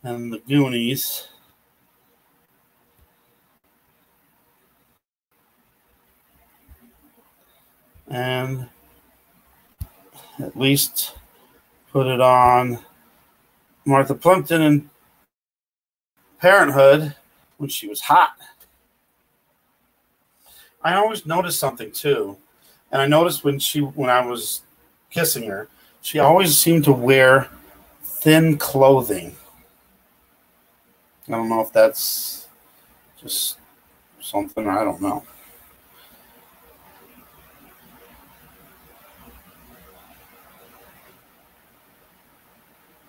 [SPEAKER 1] and the Goonies. And at least put it on Martha Plimpton in Parenthood when she was hot. I always noticed something too, and I noticed when I was kissing her, she always seemed to wear thin clothing. I don't know if that's just something, I don't know.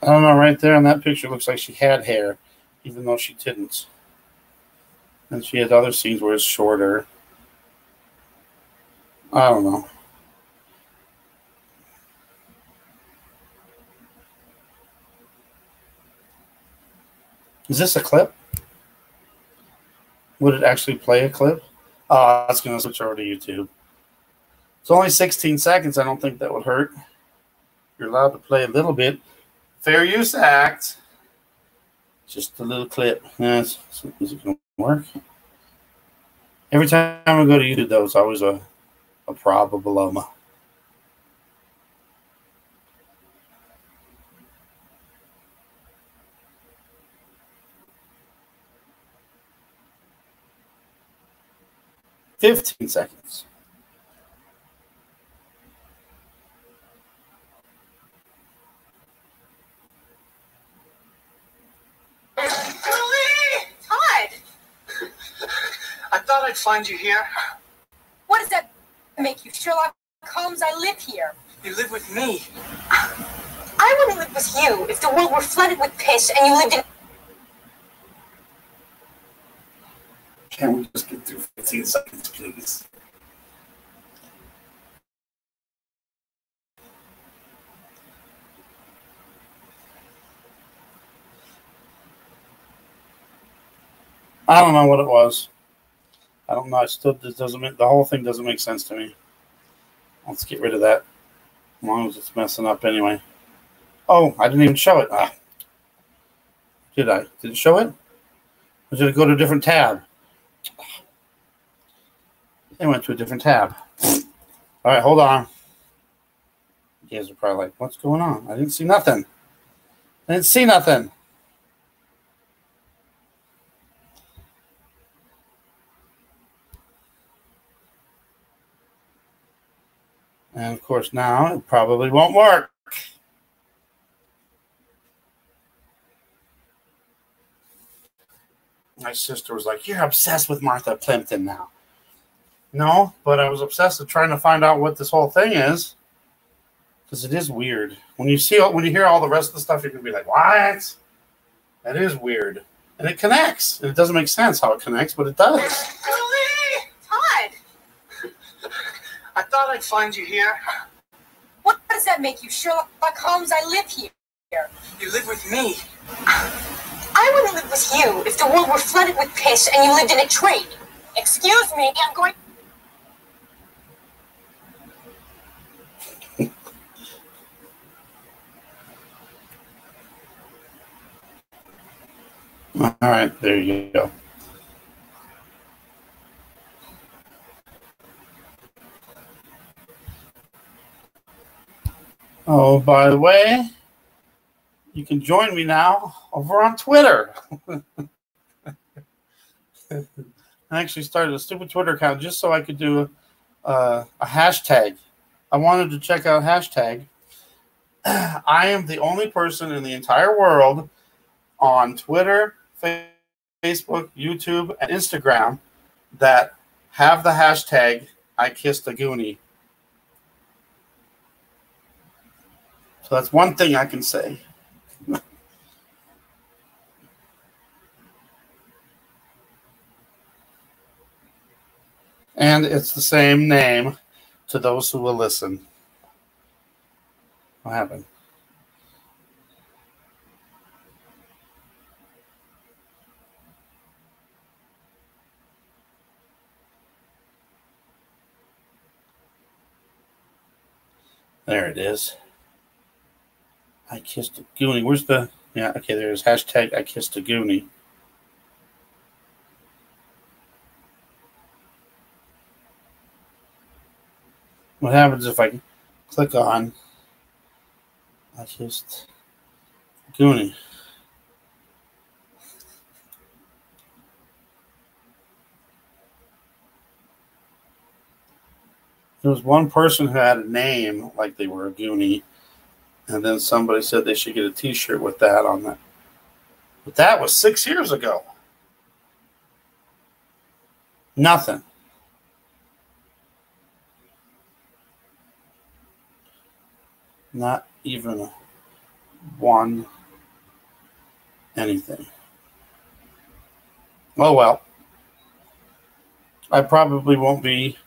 [SPEAKER 1] I don't know, right there in that picture looks like she had hair, even though she didn't. And she had other scenes where it's shorter. I don't know. Is this a clip? Would it actually play a clip? Oh, that's going to switch over to YouTube. It's only 16 seconds. I don't think that would hurt. You're allowed to play a little bit. Fair Use Act. Just a little clip. Yes. Is it going to work? Every time I go to YouTube, though, it's always a problem. 15 seconds.
[SPEAKER 2] Todd!
[SPEAKER 3] I thought I'd find you here.
[SPEAKER 2] What does that make you, Sherlock Holmes? I live here.
[SPEAKER 3] You live with me.
[SPEAKER 2] I wouldn't live with you if the world were flooded with piss and you lived in...
[SPEAKER 1] Can we just get through 15 seconds, please? I don't know what it was. I don't know. It still doesn't make, the whole thing doesn't make sense to me. Let's get rid of that. As long as it's messing up anyway. Oh, I didn't even show it. Ah. Did I? Did it show it? Or did it go to a different tab? It went to a different tab. All right, hold on. You guys are probably like, what's going on? I didn't see nothing. I didn't see nothing. And of course now it probably won't work. My sister was like, you're obsessed with Martha Plimpton now. No, but I was obsessed with trying to find out what this whole thing is. Because it is weird. When you hear all the rest of the stuff, you're going to be like, what? That is weird. And it connects. And it doesn't make sense how it connects, but it does.
[SPEAKER 2] Todd!
[SPEAKER 3] I thought I'd find you here.
[SPEAKER 2] What does that make you, Sherlock Holmes? I live here.
[SPEAKER 3] You live with me.
[SPEAKER 2] I wouldn't live with you if the world were flooded with piss and you lived in a tree. Excuse me, I'm going...
[SPEAKER 1] All right, there you go. Oh, by the way, you can join me now over on Twitter. I actually started a stupid Twitter account just so I could do a hashtag. I wanted to check out hashtag. I am the only person in the entire world on Twitter, Facebook, YouTube, and Instagram that have the hashtag I kissed a Goonie. So that's one thing I can say. And it's the same name to those who will listen. What happened? There it is. I kissed a Goonie. Where's the... Yeah, okay, there's hashtag I kissed a Goonie. What happens if I click on I kissed Goonie? There was one person who had a name like they were a Goonie, and then somebody said they should get a t-shirt with that on that. But that was 6 years ago. Nothing. Not even one anything. Oh well. I probably won't be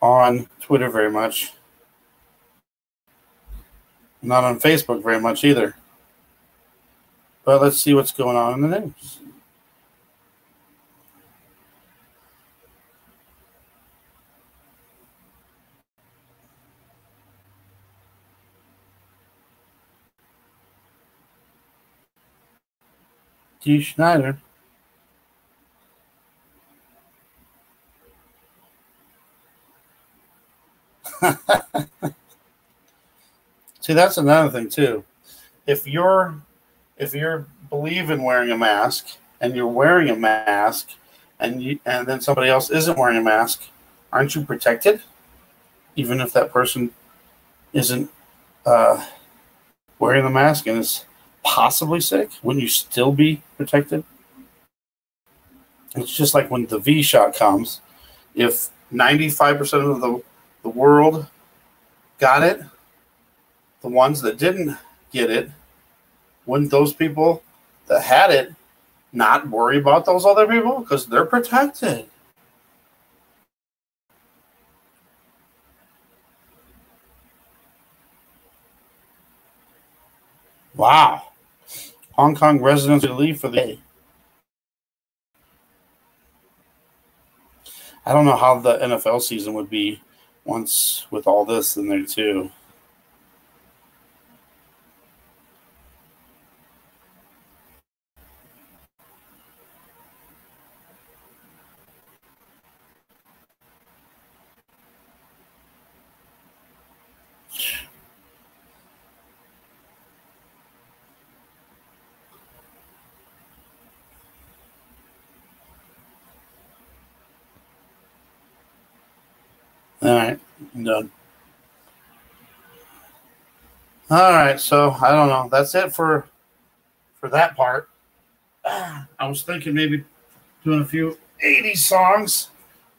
[SPEAKER 1] on Twitter very much. Not on Facebook very much either. But let's see what's going on in the news. D. Schneider. See, that's another thing too. If you're believe in wearing a mask and you're wearing a mask and then somebody else isn't wearing a mask, aren't you protected? Even if that person isn't wearing the mask and is possibly sick, wouldn't you still be protected? It's just like when the V shot comes. If 95% of the world got it, the ones that didn't get it, wouldn't those people that had it not worry about those other people? Because they're protected. Wow. Hong Kong residents leave for the day. I don't know how the NFL season would be once with all this in there too. All right, I'm done. All right, so I don't know. That's it for that part. I was thinking maybe doing a few 80s songs,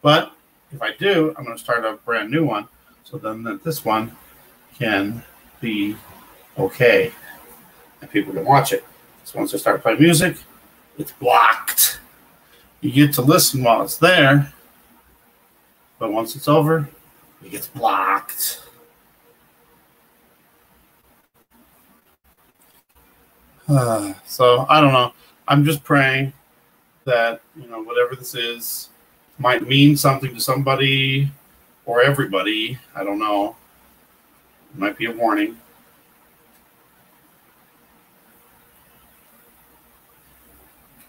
[SPEAKER 1] but if I do, I'm going to start a brand new one. So then this one can be okay and people can watch it. So once I start playing music, it's blocked. You get to listen while it's there, but once it's over, it gets blocked. So I don't know. I'm just praying that, whatever this is might mean something to somebody or everybody. I don't know. It might be a warning.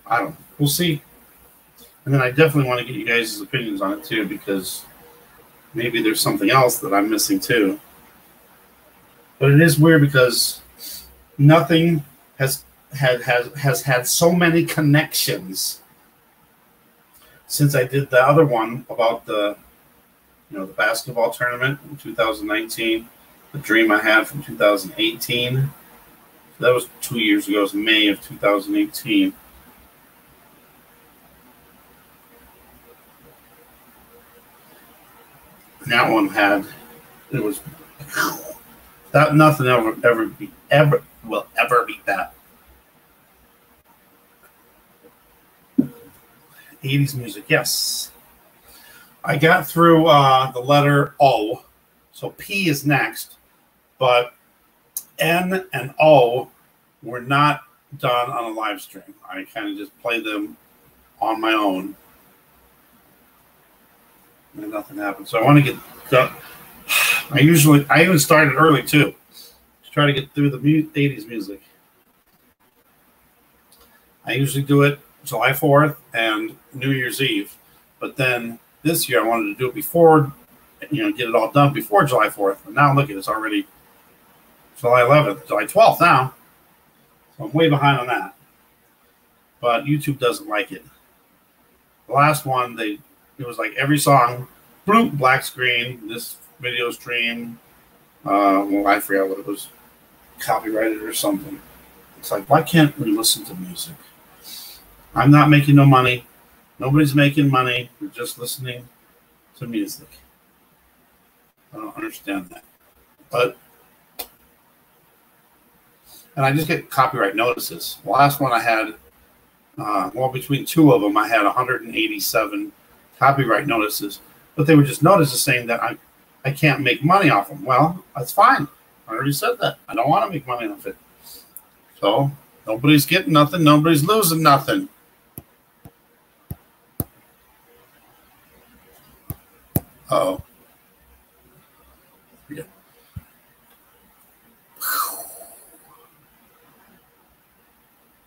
[SPEAKER 1] I don't know. We'll see. And then I definitely want to get you guys' opinions on it too, because maybe there's something else that I'm missing too. But it is weird because nothing has had so many connections since I did the other one about the the basketball tournament in 2019, the dream I had from 2018. That was 2 years ago. It was May of 2018. And that one it was that nothing will ever beat that. 80s music, yes. I got through the letter O, so P is next, but N and O were not done on a live stream. I kind of just played them on my own, and nothing happened. So I want to get done. I even started early too, to try to get through the 80s music. I usually do it July 4th and New Year's Eve, but then this year I wanted to do it before, get it all done before July 4th. But now look at it, it's already July 11th, July 12th now. So I'm way behind on that. But YouTube doesn't like it. The last one, it was like every song, boom, black screen, this video stream. I forgot what it was, copyrighted or something. It's like, why can't we listen to music? I'm not making no money. Nobody's making money. We're just listening to music. I don't understand that. And I just get copyright notices. The last one I had, between two of them, I had 187 copyright notices. But they were just notices saying that I can't make money off them. Well, that's fine. I already said that. I don't want to make money off it. So nobody's getting nothing. Nobody's losing nothing. Uh-oh. Yeah.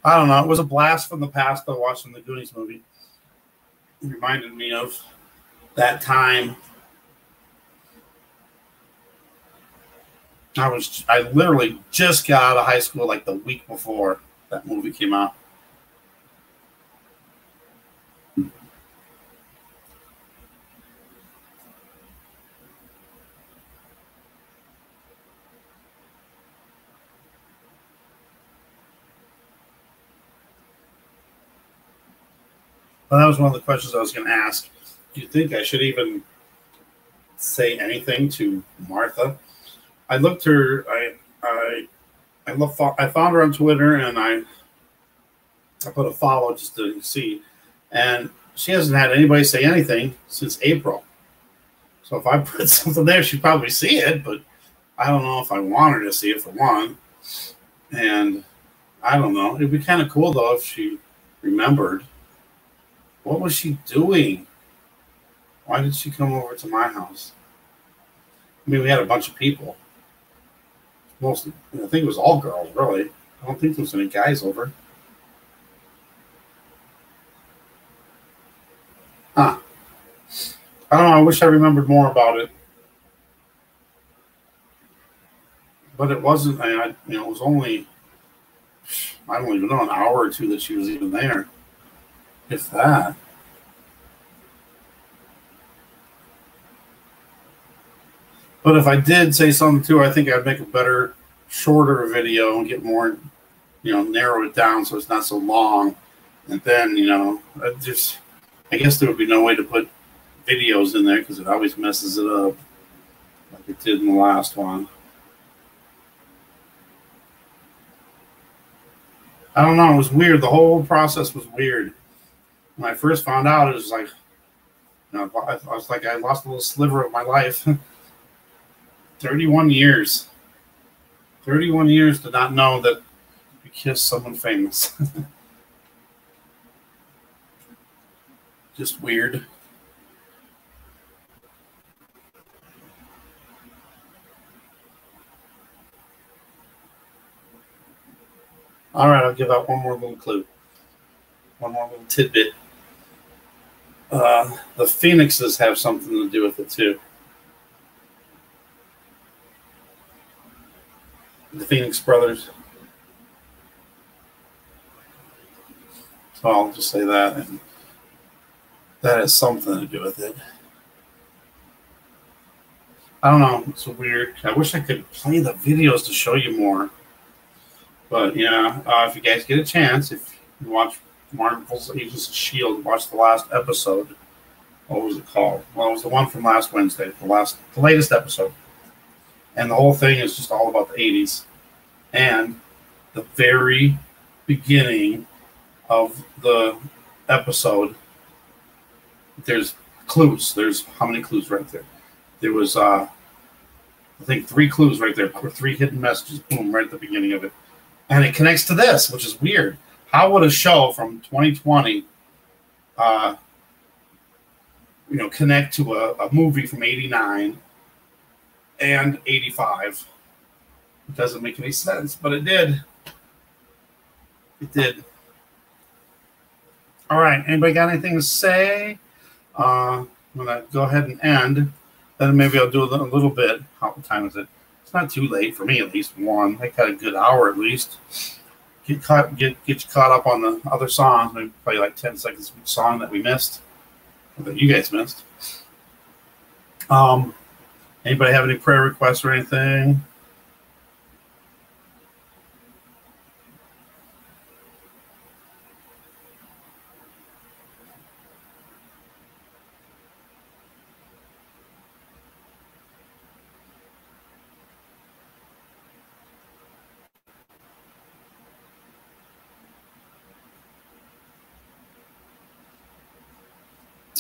[SPEAKER 1] I don't know. It was a blast from the past though, watching the Goonies movie. It reminded me of that time. I literally just got out of high school like the week before that movie came out. Well, that was one of the questions I was going to ask. Do you think I should even say anything to Martha? I looked her. I found her on Twitter, and I put a follow just to see, and she hasn't had anybody say anything since April. So if I put something there, she'd probably see it, but I don't know if I want her to see it for one. And I don't know. It'd be kind of cool though if she remembered. What was she doing? Why did she come over to my house? I mean, we had a bunch of people. Mostly, I think it was all girls, really. I don't think there was any guys over. Huh. I don't know. I wish I remembered more about it. But it wasn't, it was only, I don't even know, an hour or two that she was even there. If that. But if I did say something to her, I think I'd make a better, shorter video and get more, narrow it down so it's not so long. And then, I guess there would be no way to put videos in there because it always messes it up like it did in the last one. I don't know. It was weird. The whole process was weird. When I first found out, it was like, I was like, I lost a little sliver of my life. 31 years. 31 years to not know that you kissed someone famous. Just weird. All right, I'll give out one more little clue. One more little tidbit. The Phoenixes have something to do with it, too. The Phoenix brothers. So I'll just say that, and that has something to do with it. I don't know. It's weird. I wish I could play the videos to show you more. But yeah, if you guys get a chance, if you watch Marvel's Agents of S.H.I.E.L.D., watch the last episode. What was it called? Well, it was the one from last Wednesday, the latest episode. And the whole thing is just all about the 80s. And the very beginning of the episode, there's clues. There's how many clues right there? There was, I think, 3 clues right there, or 3 hidden messages, boom, right at the beginning of it. And it connects to this, which is weird. How would a show from 2020, connect to a movie from 89 and 85? It doesn't make any sense, but it did. It did. All right, anybody got anything to say? I'm going to go ahead and end. Then maybe I'll do a little bit. How time is it? It's not too late for me, at least 1. I got a good hour at least. Get you caught up on the other songs. Maybe play like 10 seconds of each song that we missed, or that you guys missed. Anybody have any prayer requests or anything?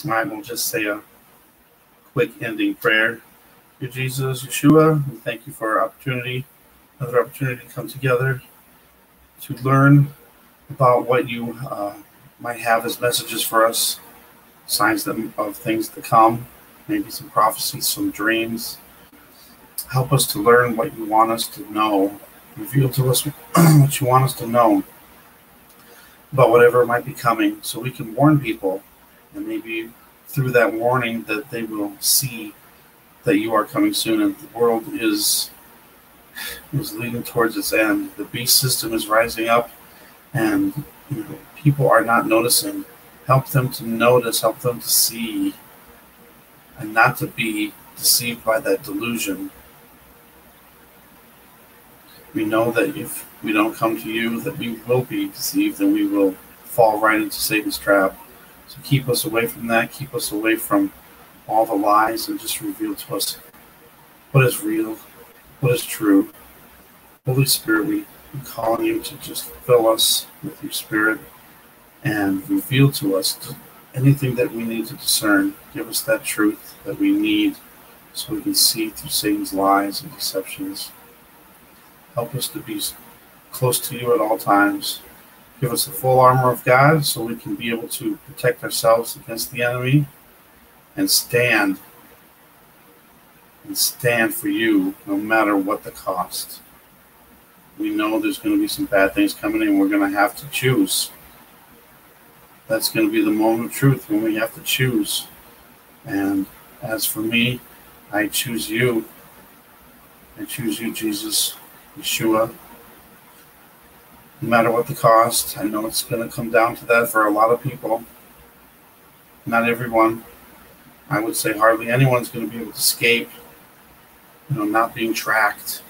[SPEAKER 1] All right, we'll just say a quick ending prayer. Dear Jesus, Yeshua, we thank you for our opportunity, another opportunity to come together to learn about what you might have as messages for us, signs of things to come, maybe some prophecies, some dreams. Help us to learn what you want us to know. Reveal to us what you want us to know about whatever might be coming, so we can warn people. And maybe through that warning that they will see that you are coming soon, and the world is leading towards its end. The beast system is rising up, and people are not noticing. Help them to notice, help them to see, and not to be deceived by that delusion. We know that if we don't come to you, that we will be deceived and we will fall right into Satan's trap. So keep us away from that. Keep us away from all the lies, and just reveal to us what is real, what is true. Holy Spirit, we call on you to just fill us with your Spirit and reveal to us anything that we need to discern. Give us that truth that we need so we can see through Satan's lies and deceptions. Help us to be close to you at all times. Give us the full armor of God so we can be able to protect ourselves against the enemy and stand for you no matter what the cost. We know there's going to be some bad things coming and we're going to have to choose. That's going to be the moment of truth when we have to choose. And as for me, I choose you. I choose you, Jesus, Yeshua. No matter what the cost, I know it's going to come down to that for a lot of people. Not everyone. I would say hardly anyone's going to be able to escape, not being tracked.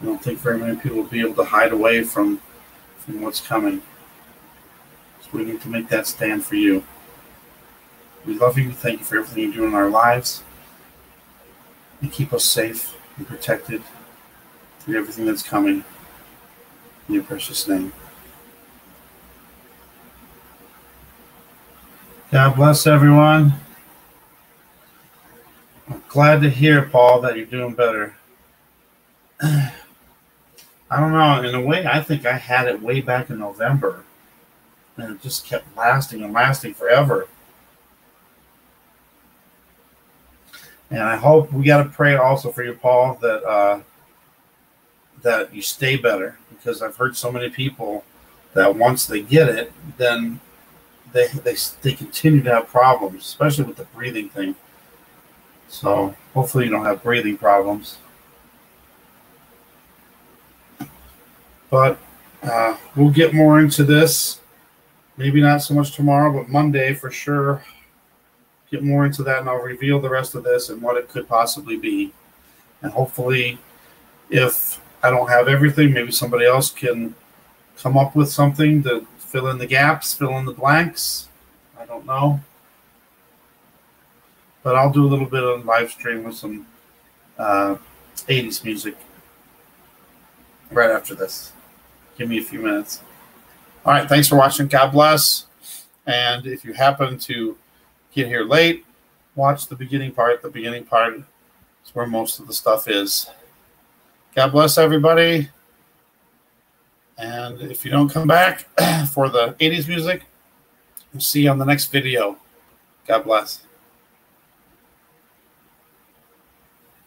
[SPEAKER 1] I don't think very many people will be able to hide away from what's coming. So we need to make that stand for you. We love you. Thank you for everything you do in our lives. And keep us safe and protected through everything that's coming. In your precious name. God bless everyone. I'm glad to hear, Paul, that you're doing better. I don't know. In a way, I think I had it way back in November. And it just kept lasting and lasting forever. And I hope we got to pray also for you, Paul, that you stay better, because I've heard so many people that once they get it, then they continue to have problems, especially with the breathing thing. So hopefully you don't have breathing problems. But We'll get more into this. Maybe not so much tomorrow, but Monday for sure. Get more into that, and I'll reveal the rest of this and what it could possibly be. And hopefully, if I don't have everything, maybe somebody else can come up with something to fill in the gaps, fill in the blanks. I don't know. But I'll do a little bit of live stream with some 80s music right after this. Give me a few minutes. All right, thanks for watching. God bless. And if you happen to get here late, watch the beginning part. The beginning part is where most of the stuff is. God bless everybody. And if you don't come back for the 80s music, we'll see you on the next video. God bless.